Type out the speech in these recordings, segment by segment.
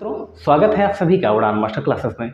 मित्रों, स्वागत है आप सभी का उड़ान मास्टर क्लासेस में।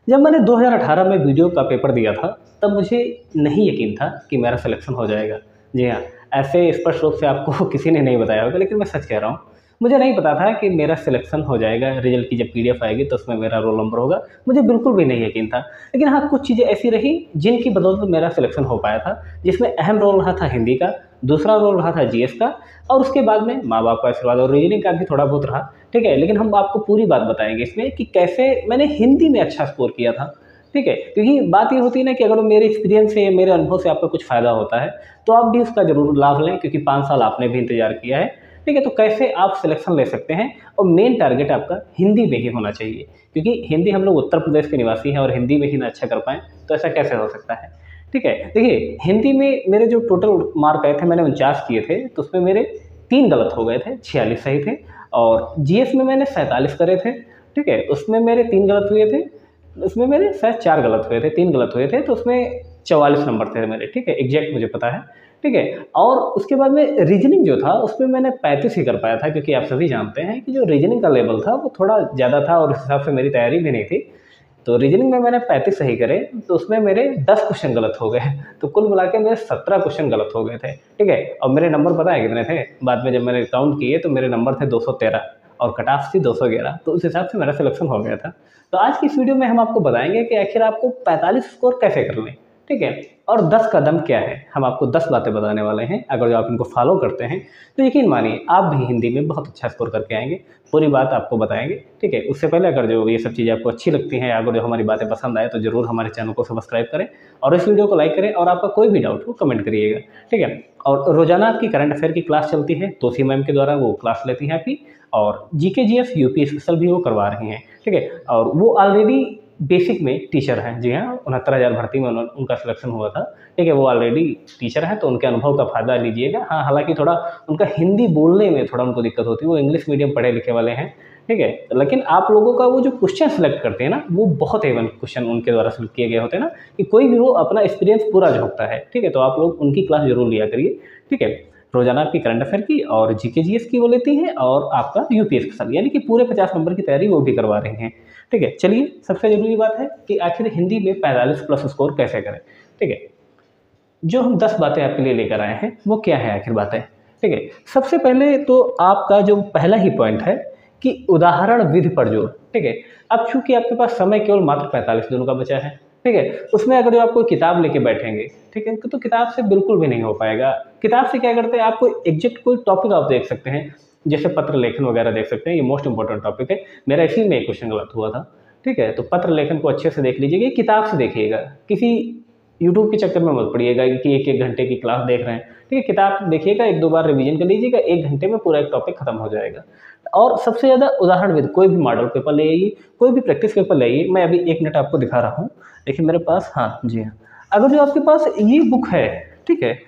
जब मैंने 2018 में वीडियो का पेपर दिया था, तब मुझे नहीं यकीन था कि मेरा सिलेक्शन हो जाएगा। जी हाँ, ऐसे स्पष्ट रूप से आपको किसी ने नहीं बताया होगा, लेकिन मैं सच कह रहा हूँ। मुझे नहीं पता था कि मेरा सिलेक्शन हो जाएगा, रिजल्ट की जब पीडीएफ आएगी तो उसमें मेरा रोल नंबर होगा। मुझे बिल्कुल भी नहीं यकीन था। लेकिन हाँ, कुछ चीज़ें ऐसी रही जिनकी बदौलत मेरा सिलेक्शन हो पाया था, जिसमें अहम रोल रहा था हिंदी का, दूसरा रोल रहा था जीएस का, और उसके बाद में माँ बाप का आशीर्वाद और रीजनिंग का भी थोड़ा बहुत रहा। ठीक है, लेकिन हम आपको पूरी बात बताएंगे इसमें कि कैसे मैंने हिंदी में अच्छा स्कोर किया था। ठीक है, क्योंकि बात ये होती है ना कि अगर मेरे एक्सपीरियंस से, मेरे अनुभव से आपको कुछ फ़ायदा होता है, तो आप भी उसका ज़रूर लाभ लें, क्योंकि 5 साल आपने भी इंतज़ार किया है। ठीक है, तो कैसे आप सिलेक्शन ले सकते हैं, और मेन टारगेट आपका हिंदी में ही होना चाहिए, क्योंकि हिंदी हम लोग उत्तर प्रदेश के निवासी हैं और हिंदी में ही ना अच्छा कर पाएँ, तो ऐसा कैसे हो सकता है। ठीक है, देखिए हिंदी में मेरे जो टोटल मार्क आए थे, मैंने 49 किए थे, तो उसमें मेरे 3 गलत हो गए थे, 46 सही थे। और जीएस में मैंने 47 करे थे। ठीक है, उसमें मेरे 3 गलत हुए थे, उसमें मेरे शायद 4 गलत हुए थे, 3 गलत हुए थे, तो उसमें 44 नंबर थे मेरे। ठीक है, एग्जैक्ट मुझे पता है। ठीक है, और उसके बाद में रीजनिंग जो था उसमें मैंने 35 ही कर पाया था, क्योंकि आप सभी जानते हैं कि जो रीजनिंग का लेवल था वो थोड़ा ज़्यादा था और उस हिसाब से मेरी तैयारी भी नहीं थी। तो रीजनिंग में मैंने 35 सही करे, तो उसमें मेरे 10 क्वेश्चन गलत हो गए, तो कुल मिला के मेरे 17 क्वेश्चन गलत हो गए थे। ठीक है, और मेरे नंबर पता है कितने थे? बाद में जब मैंने काउंट किए तो मेरे नंबर थे 213 और कट ऑफ थी 211, तो उस हिसाब से मेरा सिलेक्शन हो गया था। तो आज की इस वीडियो में हम आपको बताएंगे कि आखिर आपको 45 स्कोर कैसे कर लें। ठीक है, और 10 कदम क्या है, हम आपको 10 बातें बताने वाले हैं। अगर जो आप इनको फॉलो करते हैं तो यकीन मानिए आप भी हिंदी में बहुत अच्छा स्कोर करके आएंगे। पूरी बात आपको बताएंगे। ठीक है, उससे पहले अगर जो ये सब चीज़ें आपको अच्छी लगती हैं, अगर जो हमारी बातें पसंद आए, तो ज़रूर हमारे चैनल को सब्सक्राइब करें और इस वीडियो को लाइक करें, और आपका कोई भी डाउट हो कमेंट करिएगा। ठीक है, और रोजाना आपकी करंट अफेयर की क्लास चलती है, तोसी मैम के द्वारा वो क्लास लेती हैं आपकी, और जीके जीएस यूपी स्पेशल भी वो करवा रही हैं। ठीक है, और वो ऑलरेडी बेसिक में टीचर हैं। जी हाँ, 69,000 भर्ती में उनका सिलेक्शन हुआ था। ठीक है, वो ऑलरेडी टीचर हैं, तो उनके अनुभव का फ़ायदा लीजिएगा। हाँ, हालांकि थोड़ा उनका हिंदी बोलने में थोड़ा उनको दिक्कत होती है, वो इंग्लिश मीडियम पढ़े लिखे वाले हैं। ठीक है, लेकिन आप लोगों का वो जो क्वेश्चन सेलेक्ट करते हैं ना, वो बहुत एवन क्वेश्चन उनके द्वारा सेलेक्ट किए गए होते हैं ना, कि कोई भी वो अपना एक्सपीरियंस पूरा झोंकता है। ठीक है, तो आप लोग उनकी क्लास जरूर लिया करिए। ठीक है, रोजाना आपकी करंट अफेयर की और जीके जीएस की वो लेती हैं, और आपका यूपीएस के साथ, यानी कि पूरे 50 नंबर की तैयारी वो भी करवा रही हैं। ठीक है, चलिए सबसे जरूरी बात है कि आखिर हिंदी में 45 प्लस स्कोर कैसे करें। ठीक है, जो हम 10 बातें आपके लिए लेकर आए हैं वो क्या है आखिर बातें। ठीक है, सबसे पहले तो आपका जो पहला ही पॉइंट है कि उदाहरण विधि पर जोर। ठीक है, अब चूंकि आपके पास समय केवल मात्र 45 दिनों का बचा है। ठीक है, उसमें अगर जो आप कोई किताब लेके बैठेंगे, ठीक है, तो किताब से बिल्कुल भी नहीं हो पाएगा। किताब से क्या करते हैं, आपको एग्जैक्ट कोई टॉपिक आप देख सकते हैं, जैसे पत्र लेखन वगैरह देख सकते हैं, ये मोस्ट इंपॉर्टेंट टॉपिक है। मेरा इसी में एक क्वेश्चन गलत हुआ था। ठीक है, तो पत्र लेखन को अच्छे से देख लीजिएगा, किताब से देखिएगा, किसी यूट्यूब के चक्कर में मत पड़िएगा कि एक एक घंटे की क्लास देख रहे हैं। ठीक है, किताब देखिएगा, एक दो बार रिवीजन कर लीजिएगा, 1 घंटे में पूरा एक टॉपिक खत्म हो जाएगा। और सबसे ज़्यादा उदाहरण विद, कोई भी मॉडल पेपर ले आइए, कोई भी प्रैक्टिस पेपर ले आइए। मैं अभी 1 मिनट आपको दिखा रहा हूँ। देखिए मेरे पास, हाँ जी हाँ, अगर जो आपके पास ये बुक है, ठीक है,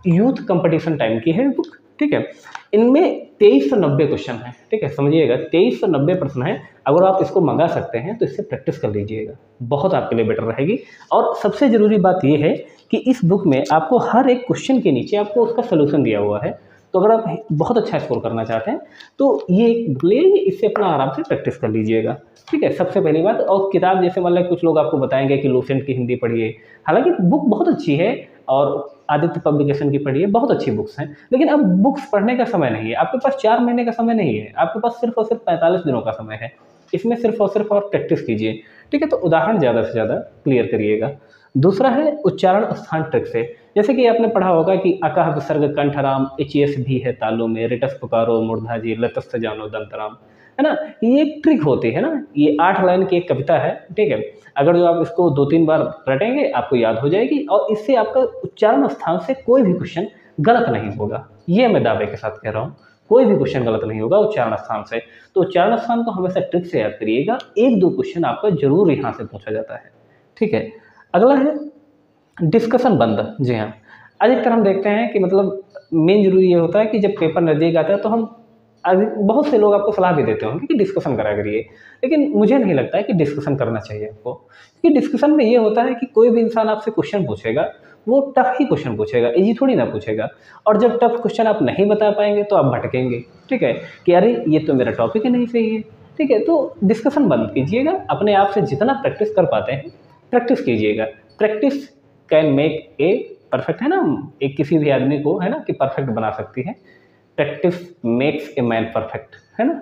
यूथ कंपटीशन टाइम की है बुक। ठीक है, इनमें 2390 क्वेश्चन है। ठीक है, समझिएगा 2390 प्रश्न है। अगर आप इसको मंगा सकते हैं तो इससे प्रैक्टिस कर लीजिएगा, बहुत आपके लिए बेटर रहेगी। और सबसे ज़रूरी बात यह है कि इस बुक में आपको हर एक क्वेश्चन के नीचे आपको उसका सोल्यूशन दिया हुआ है। तो अगर आप बहुत अच्छा स्कोर करना चाहते हैं तो ये एक बुक ले, इससे अपना आराम से प्रैक्टिस कर लीजिएगा। ठीक है, सबसे पहली बात। और किताब जैसे मतलब कुछ लोग आपको बताएंगे कि लूसेंट की हिंदी पढ़िए, हालांकि बुक बहुत अच्छी है, और आदित्य पब्लिकेशन की पढ़िए, बहुत अच्छी बुक्स हैं। लेकिन अब बुक्स पढ़ने का समय नहीं है आपके पास, 4 महीने का समय नहीं है आपके पास, सिर्फ और सिर्फ 45 दिनों का समय है। इसमें सिर्फ और सिर्फ आप प्रैक्टिस कीजिए। ठीक है, तो उदाहरण ज़्यादा से ज़्यादा क्लियर करिएगा। दूसरा है उच्चारण स्थान ट्रिक से। जैसे कि आपने पढ़ा होगा कि अकह विसर्ग कंठराम, एचएस भी है तालु में, रिटस पुकारो मूर्धा जी, लतस्थ जानो दंतराम, है ना। ये एक ट्रिक होती है ना, ये 8 लाइन की एक कविता है। ठीक है, अगर जो आप इसको 2-3 बार रटेंगे आपको याद हो जाएगी, और इससे आपका उच्चारण स्थान से कोई भी क्वेश्चन गलत नहीं होगा। ये मैं दावे के साथ कह रहा हूँ, कोई भी क्वेश्चन गलत नहीं होगा उच्चारण स्थान से। तो उच्चारण स्थान को हमेशा ट्रिक से याद करिएगा, 1-2 क्वेश्चन आपका जरूर यहाँ से पूछा जाता है। ठीक है, अगला है डिस्कशन बंद। जी हाँ, अधिकतर हम देखते हैं कि मतलब मेन जरूरी ये होता है कि जब पेपर नज़दीक आता है तो हम बहुत से लोग आपको सलाह भी देते होंगे कि डिस्कशन करा करिए, लेकिन मुझे नहीं लगता है कि डिस्कशन करना चाहिए आपको। क्योंकि डिस्कशन में ये होता है कि कोई भी इंसान आपसे क्वेश्चन पूछेगा, वो टफ ही क्वेश्चन पूछेगा, इजी थोड़ी ना पूछेगा। और जब टफ क्वेश्चन आप नहीं बता पाएंगे तो आप भटकेंगे। ठीक है, कि अरे ये तो मेरा टॉपिक ही नहीं सही है, ठीक है। तो डिस्कशन बंद कीजिएगा, अपने आप से जितना प्रैक्टिस कर पाते हैं प्रैक्टिस कीजिएगा। Practice can make a perfect, है ना, एक किसी भी आदमी को, है ना, कि परफेक्ट बना सकती है। Practice makes a man perfect, है ना।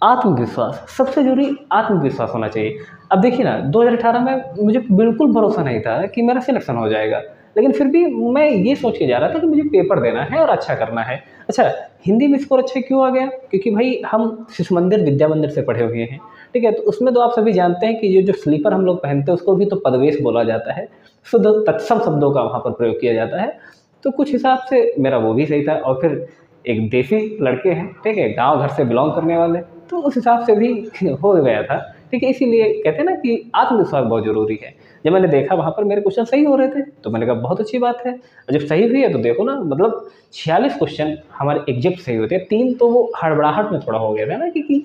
आत्मविश्वास, सबसे जरूरी आत्मविश्वास होना चाहिए। अब देखिए ना, 2018 में मुझे बिल्कुल भरोसा नहीं था कि मेरा सिलेक्शन हो जाएगा, लेकिन फिर भी मैं ये सोच के जा रहा था कि मुझे पेपर देना है और अच्छा करना है। अच्छा, हिंदी में स्कोर अच्छा क्यों आ गया? क्योंकि भाई हम शिशु मंदिर विद्या मंदिर से पढ़े हुए हैं, ठीक है। तो उसमें तो आप सभी जानते हैं कि ये जो स्लीपर हम लोग पहनते हैं उसको भी तो पदवेश बोला जाता है, शुद्ध तत्सम शब्दों का वहाँ पर प्रयोग किया जाता है। तो कुछ हिसाब से मेरा वो भी सही था, और फिर एक देसी लड़के हैं, ठीक है, गाँव घर से बिलोंग करने वाले, तो उस हिसाब से भी हो गया था, ठीक है। इसीलिए कहते हैं ना कि आत्मविश्वास बहुत ज़रूरी है। जब मैंने देखा वहाँ पर मेरे क्वेश्चन सही हो रहे थे, तो मैंने कहा बहुत अच्छी बात है। और जब सही हुई है तो देखो ना, मतलब 46 क्वेश्चन हमारे एग्जैक्ट सही होते हैं, 3 तो वो हड़बड़ाहट में थोड़ा हो गया था ना, क्योंकि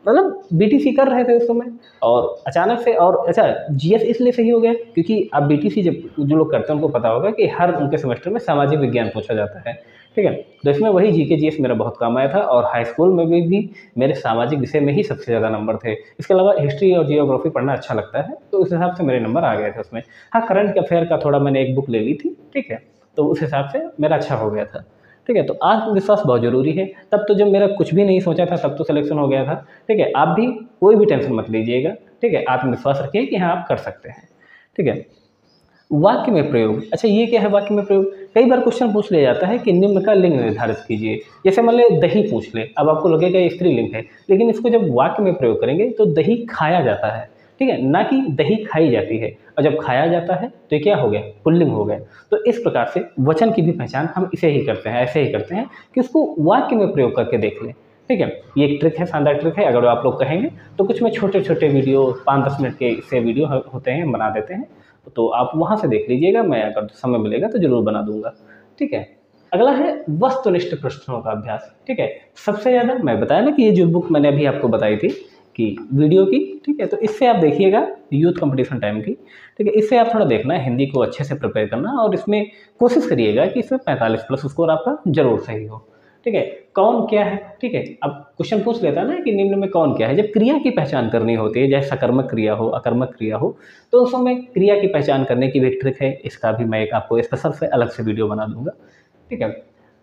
मतलब बीटीसी कर रहे थे उस समय, और अचानक से, और अच्छा जीएस इसलिए सही हो गया क्योंकि अब बीटीसी जब जो लोग करते हैं उनको पता होगा कि हर उनके सेमेस्टर में सामाजिक विज्ञान पूछा जाता है, ठीक है। तो इसमें वही जीके जीएस मेरा बहुत काम आया था, और हाई स्कूल में भी मेरे सामाजिक विषय में ही सबसे ज़्यादा नंबर थे। इसके अलावा हिस्ट्री और जियोग्राफी पढ़ना अच्छा लगता है, तो उस हिसाब से मेरे नंबर आ गए थे उसमें। हाँ, करंट अफेयर का थोड़ा मैंने एक बुक ले ली थी, ठीक है, तो उस हिसाब से मेरा अच्छा हो गया था, ठीक है। तो आत्मविश्वास बहुत ज़रूरी है। तब तो जब मेरा कुछ भी नहीं सोचा था तब तो सिलेक्शन हो गया था, ठीक है। आप भी कोई भी टेंशन मत लीजिएगा, ठीक है। आत्मविश्वास रखिए कि हाँ आप कर सकते हैं, ठीक है। वाक्य में प्रयोग, अच्छा ये क्या है वाक्य में प्रयोग? कई बार क्वेश्चन पूछ लिया जाता है कि निम्न का लिंग निर्धारित कीजिए। जैसे मान लें दही पूछ ले, अब आपको लगेगा ये स्त्रीलिंग है, लेकिन इसको जब वाक्य में प्रयोग करेंगे तो दही खाया जाता है, ठीक है, ना कि दही खाई जाती है। और जब खाया जाता है तो ये क्या हो गया? पुल्लिंग हो गया। तो इस प्रकार से वचन की भी पहचान हम इसे ही करते हैं, ऐसे ही करते हैं कि उसको वाक्य में प्रयोग करके देख लें, ठीक है। ये एक ट्रिक है, शानदार ट्रिक है। अगर आप लोग कहेंगे तो कुछ में छोटे छोटे वीडियो 5-10 मिनट के से वीडियो होते हैं, बना देते हैं, तो आप वहाँ से देख लीजिएगा। मैं अगर समय मिलेगा तो ज़रूर बना दूंगा, ठीक है। अगला है वस्तुनिष्ठ प्रश्नों का अभ्यास, ठीक है। सबसे ज़्यादा मैं बताया ना कि ये जो बुक मैंने अभी आपको बताई थी कि वीडियो की, ठीक है, तो इससे आप देखिएगा, यूथ कंपटीशन टाइम की, ठीक है। इससे आप थोड़ा देखना है, हिंदी को अच्छे से प्रिपेयर करना, और इसमें कोशिश करिएगा कि इसमें 45+ स्कोर आपका जरूर सही हो, ठीक है। कौन क्या है, ठीक है। अब क्वेश्चन पूछ लेता है ना कि निम्न में कौन क्या है, जब क्रिया की पहचान करनी होती है, चाहे सकर्मक क्रिया हो अकर्मक क्रिया हो, तो उस समय क्रिया की पहचान करने की भी एक ट्रिक है। इसका भी मैं एक आपको स्पेशल से अलग से वीडियो बना दूंगा, ठीक है।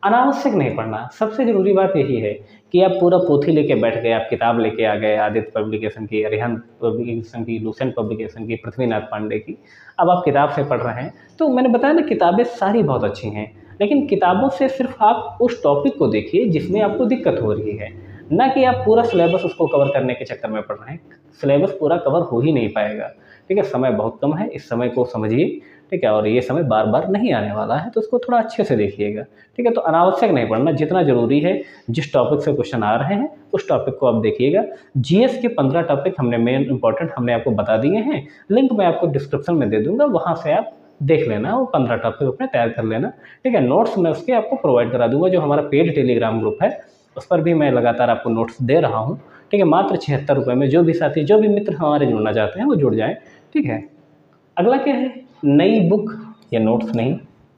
अनावश्यक नहीं पढ़ना, सबसे ज़रूरी बात यही है कि आप पूरा पोथी लेके बैठ गए, आप किताब लेके आ गए, आदित्य पब्लिकेशन की, अरिहंत पब्लिकेशन की, लूसेंट पब्लिकेशन की, पृथ्वीनाथ पांडे की, अब आप किताब से पढ़ रहे हैं। तो मैंने बताया ना, किताबें सारी बहुत अच्छी हैं, लेकिन किताबों से सिर्फ आप उस टॉपिक को देखिए जिसमें आपको दिक्कत हो रही है, ना कि आप पूरा सिलेबस उसको कवर करने के चक्कर में पढ़ रहे हैं। सिलेबस पूरा कवर हो ही नहीं पाएगा, ठीक है। समय बहुत कम है, इस समय को समझिए, ठीक है, और ये समय बार बार नहीं आने वाला है, तो उसको थोड़ा अच्छे से देखिएगा, ठीक है। तो अनावश्यक नहीं पढ़ना, जितना ज़रूरी है, जिस टॉपिक से क्वेश्चन आ रहे हैं उस टॉपिक को आप देखिएगा। जीएस के 15 टॉपिक हमने मेन इंपॉर्टेंट हमने आपको बता दिए हैं, लिंक मैं आपको डिस्क्रिप्शन में दे दूंगा, वहाँ से आप देख लेना, वो 15 टॉपिक अपने तैयार कर लेना, ठीक है। नोट्स मैं उसके आपको प्रोवाइड करा दूंगा, जो हमारा पेड टेलीग्राम ग्रुप है उस पर भी मैं लगातार आपको नोट्स दे रहा हूँ, ठीक है। मात्र 76 रुपये में जो भी साथी, जो भी मित्र हमारे जुड़ना चाहते हैं वो जुड़ जाएँ, ठीक है। अगला क्या है? नई बुक या नोट्स नहीं,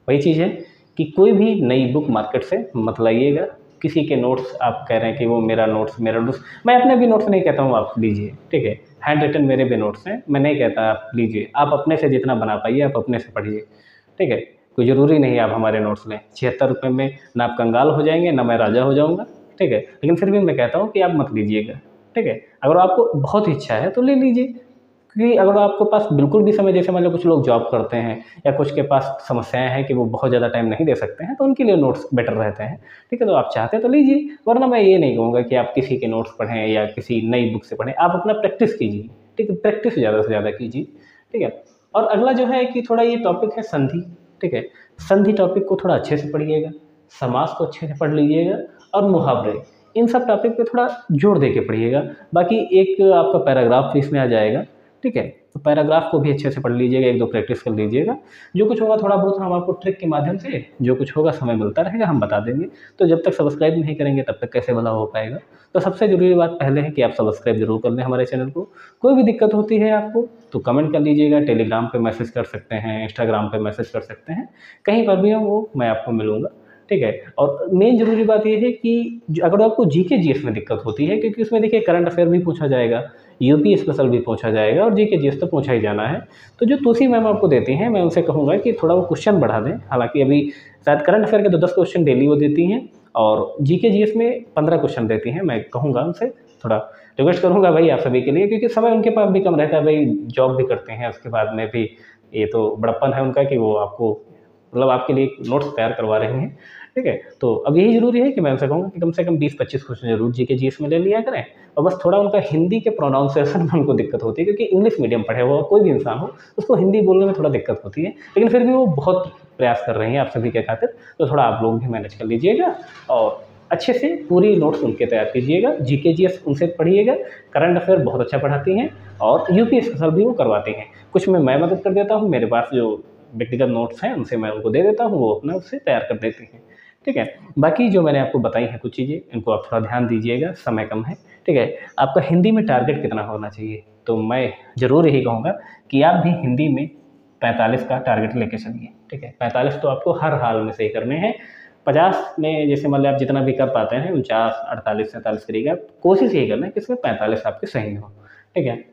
वही चीज़ है कि कोई भी नई बुक मार्केट से मत लाइएगा। किसी के नोट्स आप कह रहे हैं कि वो मेरा नोट्स, मैं अपने भी नोट्स नहीं कहता हूँ आप लीजिए, ठीक है। हैंड रिटन मेरे भी नोट्स हैं, मैं नहीं कहता आप लीजिए, आप अपने से जितना बना पाइए आप अपने से पढ़िए, ठीक है। कोई ज़रूरी नहीं है आप हमारे नोट्स लें। 76 रुपये में ना आप कंगाल हो जाएंगे ना मैं राजा हो जाऊँगा, ठीक है। लेकिन फिर भी मैं कहता हूँ कि आप मत लीजिएगा, ठीक है। अगर आपको बहुत इच्छा है तो ले लीजिए, क्योंकि अगर आपके पास बिल्कुल भी समय, जैसे मान लो कुछ लोग जॉब करते हैं या कुछ के पास समस्याएं हैं कि वो बहुत ज़्यादा टाइम नहीं दे सकते हैं, तो उनके लिए नोट्स बेटर रहते हैं, ठीक है। तो आप चाहते हैं तो लीजिए, वरना मैं ये नहीं कहूँगा कि आप किसी के नोट्स पढ़ें या किसी नई बुक से पढ़ें, आप अपना प्रैक्टिस कीजिए, ठीक है। प्रैक्टिस ज़्यादा से ज़्यादा कीजिए, ठीक है। और अगला जो है कि थोड़ा ये टॉपिक है संधि, ठीक है। संधि टॉपिक को थोड़ा अच्छे से पढ़िएगा, समास को अच्छे से पढ़ लीजिएगा, और मुहावरे, इन सब टॉपिक पे थोड़ा जोर दे के पढ़िएगा। बाकी एक आपका पैराग्राफ भी इसमें आ जाएगा, ठीक है। तो पैराग्राफ को भी अच्छे से पढ़ लीजिएगा, 1-2 प्रैक्टिस कर लीजिएगा। जो कुछ होगा थोड़ा बहुत हम आपको ट्रिक के माध्यम से, जो कुछ होगा समय मिलता रहेगा हम बता देंगे। तो जब तक सब्सक्राइब नहीं करेंगे तब तक कैसे भला हो पाएगा। तो सबसे ज़रूरी बात पहले है कि आप सब्सक्राइब जरूर कर लें हमारे चैनल को। कोई भी दिक्कत होती है आपको तो कमेंट कर लीजिएगा, टेलीग्राम पर मैसेज कर सकते हैं, इंस्टाग्राम पर मैसेज कर सकते हैं, कहीं पर भी हो वो मैं आपको मिलूँगा, ठीक है। और मेन ज़रूरी बात ये है कि अगर आपको जीके जीएस में दिक्कत होती है, क्योंकि उसमें देखिए करंट अफेयर भी पूछा जाएगा, यूपी स्पेशल भी पूछा जाएगा और जीके जीएस तो पूछा ही जाना है। तो जो तोसी मैम आपको देती हैं, मैं उनसे कहूँगा कि थोड़ा वो क्वेश्चन बढ़ा दें। हालाँकि अभी शायद करंट अफेयर के तो 10 क्वेश्चन डेली वो देती हैं और जीके जीएस में 15 क्वेश्चन देती हैं। मैं कहूँगा उनसे, थोड़ा रिक्वेस्ट करूँगा भाई आप सभी के लिए, क्योंकि समय उनके पास भी कम रहता है, भाई जॉब भी करते हैं, उसके बाद में भी ये तो बड़प्पन है उनका कि वो आपको मतलब आपके लिए नोट्स तैयार करवा रहे हैं, ठीक है। तो अब यही ज़रूरी है कि मैं उनसे कहूँगा कि कम से कम 20-25 क्वेश्चन ज़रूर जीके जीएस में ले लिया करें। और बस थोड़ा उनका हिंदी के प्रोनाउंसिएशन में उनको दिक्कत होती है, क्योंकि इंग्लिश मीडियम पढ़े हुआ कोई भी इंसान हो उसको हिंदी बोलने में थोड़ा दिक्कत होती है, लेकिन फिर भी वो बहुत प्रयास कर रहे हैं आप सभी के खातिर। तो थोड़ा आप लोग भी मैनेज कर लीजिएगा और अच्छे से पूरी नोट्स उनके तैयार कीजिएगा। जीके जीएस उनसे पढ़िएगा, करंट अफेयर बहुत अच्छा पढ़ाती हैं और यूपी स्पेशल भी वो करवाती हैं। कुछ में मैं मदद कर देता हूँ, मेरे पास जो व्यक्तिगत नोट्स हैं उनसे मैं उनको दे देता हूँ, वो अपना उससे तैयार कर देती हैं, ठीक है। बाकी जो मैंने आपको बताई हैं कुछ चीज़ें, इनको आप थोड़ा ध्यान दीजिएगा, समय कम है, ठीक है। आपका हिंदी में टारगेट कितना होना चाहिए, तो मैं ज़रूर यही कहूँगा कि आप भी हिंदी में 45 का टारगेट लेके चलिए, ठीक है। 45 तो आपको हर हाल में सही करने हैं। 50 में जैसे मान लिया आप जितना भी कर पाते हैं, 49, 48, 47 करिएगा, कोशिश यही करना है कि इसमें 45 आपके सही हो, ठीक है।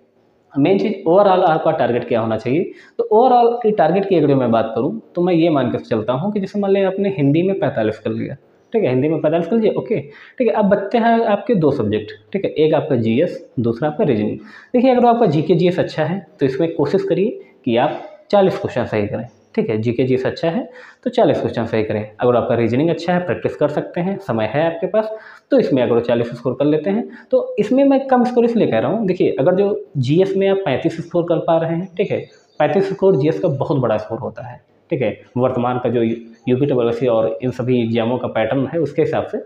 मेन चीज़ ओवरऑल आपका टारगेट क्या होना चाहिए, तो ओवरऑल की टारगेट की अगर मैं बात करूँ तो मैं ये मान के चलता हूँ कि जैसे मान लिया आपने हिंदी में 45 कर लिया, ठीक है, हिंदी में 45 कर लीजिए, ओके, ठीक है। अब बचते हैं आपके 2 सब्जेक्ट, ठीक है, एक आपका जीएस, दूसरा आपका रीजनिंग। देखिए अगर आपका जीके जीएस अच्छा है तो इसमें कोशिश करिए कि आप 40 क्वेश्चन सही करें, ठीक है। जीके जीएस अच्छा है तो 40 क्वेश्चन सही करें। अगर आपका रीजनिंग अच्छा है, प्रैक्टिस कर सकते हैं, समय है आपके पास, तो इसमें अगर 40 स्कोर कर लेते हैं तो इसमें मैं कम स्कोर इसलिए कह रहा हूँ। देखिए अगर जो जीएस में आप 35 स्कोर कर पा रहे हैं, ठीक है, 35 स्कोर जीएस का बहुत बड़ा स्कोर होता है, ठीक है। वर्तमान का जो यूपीडब्ल्यूएससी और इन सभी एग्जामों का पैटर्न है उसके हिसाब से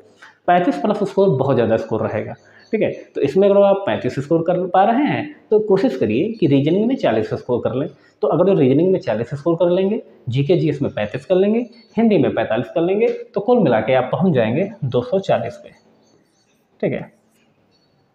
35+ स्कोर बहुत ज़्यादा स्कोर रहेगा, ठीक है। तो इसमें अगर आप 35 स्कोर कर पा रहे हैं तो कोशिश करिए कि रीजनिंग में 40 स्कोर कर लें। तो अगर वो रीजनिंग में 40 स्कोर कर लेंगे, जीके जीएस में 35 कर लेंगे, हिंदी में 45 कर लेंगे, तो कुल मिला के आप पहुँच जाएंगे 240 पे, ठीक है।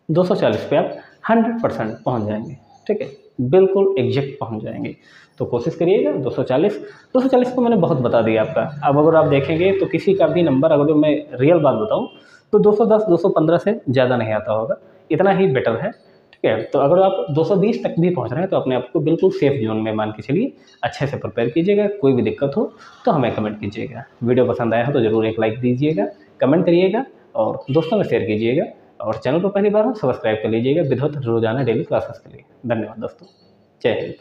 240 पे आप 100% पहुँच जाएंगे, ठीक है, बिल्कुल एग्जैक्ट पहुँच जाएंगे। तो कोशिश करिएगा 240 को मैंने बहुत बता दिया आपका। अब अगर आप देखेंगे तो किसी का भी नंबर, अगर मैं रियल बात बताऊँ तो 210 215 से ज़्यादा नहीं आता होगा, इतना ही बेटर है, ठीक है। तो अगर आप 220 तक भी पहुँच रहे हैं तो अपने आप को बिल्कुल सेफ जोन में मान के चलिए, अच्छे से प्रिपेयर कीजिएगा। कोई भी दिक्कत हो तो हमें कमेंट कीजिएगा। वीडियो पसंद आया हो तो ज़रूर एक लाइक दीजिएगा, कमेंट करिएगा और दोस्तों में शेयर कीजिएगा और चैनल को पहली बार हो सब्सक्राइब कर लीजिएगा विधिवत रोजाना डेली क्लासेस के लिए। धन्यवाद दोस्तों, जय हिंद।